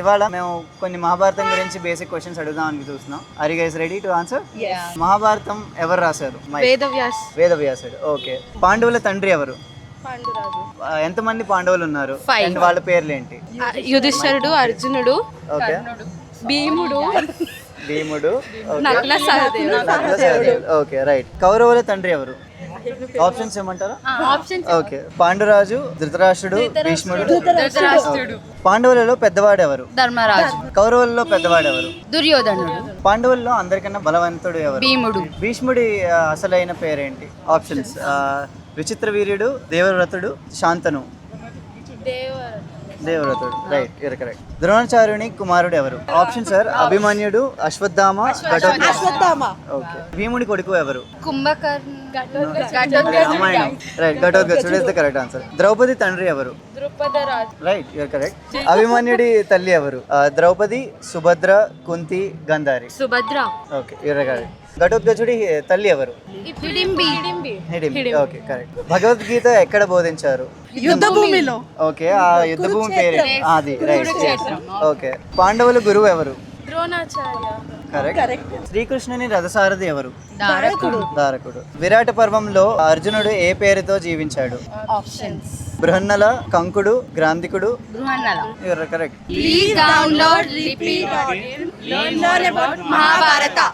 ఇవాళ మేము కొన్ని మహాభారతం గురించి బేసిక్ క్వశ్చన్స్ అడుగుదామని చూస్తున్నాం. Are you guys ready to answer? మహాభారతం ఎవరు రాశారు? వేదవ్యాసుడు. ఓకే. పాండవుల తండ్రి ఎవరు? ఎంతమంది పాండవులు ఉన్నారు అండ్ వాళ్ళ పేర్లు ఏంటి? యుధిష్ఠిరుడు, అర్జునుడు, ఓకే, భీముడు, నకుల సహదేవులు. Okay, right. కౌరవుల తండ్రి ఎవరు? ఆప్షన్స్ ఏమంటారా? ఓకే. పాండురాజు, ధృతరాష్ట్రుడు, భీష్ముడు. పాండవులలో పెద్దవాడు ఎవరు? ధర్మరాజు. కౌరవులలో పెద్దవాడు ఎవరు? దుర్యోధనుడు. పాండవుల్లో అందరికన్నా బలవంతుడు ఎవరు? భీముడు. భీష్ముడి అసలైన పేరేంటి? ఆప్షన్స్: విచిత్ర వీర్యుడు, దేవవ్రతుడు, శాంతను. దేవవ్రతుడు. Right, you're correct. ద్రోణాచార్యుని కుమారుడు ఎవరు? ఆప్షన్ సార్: అభిమన్యుడు, అశ్వత్థామ, ఘటోత్కచుడు. ఓకే. భీముడి కొడుకు ఎవరు? కుంభకర్ణ. రామాయణం. రైట్, ఘటోత్కచుడు is the correct answer. Draupadi తండ్రి ఎవరు? Right, you're correct. అభిమన్యుడి తల్లి ఎవరు? Draupadi, Subhadra, Kunti, Gandhari. Subhadra. Okay, you're correct. ఘటోత్కచుడి తల్లి ఎవరు? హిడింబి. Okay, correct. భగవద్గీత ఎక్కడ బోధించారు? యుద్ధ భూమిలో. ఓకే, ఆ యుద్ధ భూమి పేరు అది. రైట్. ఓకే. పాండవుల గురువు ఎవరు? ద్రోణాచార్య. కరెక్ట్. శ్రీకృష్ణుని రథసారథి ఎవరు? దారకుడు. విరాట పర్వంలో అర్జునుడు ఏ పేరుతో జీవించాడు? ఆప్షన్స్: బృహన్నల, కంకుడు, గ్రాంధికుడు. Brihannala. Correct. Please download, repeat, learn more about Mahabharata.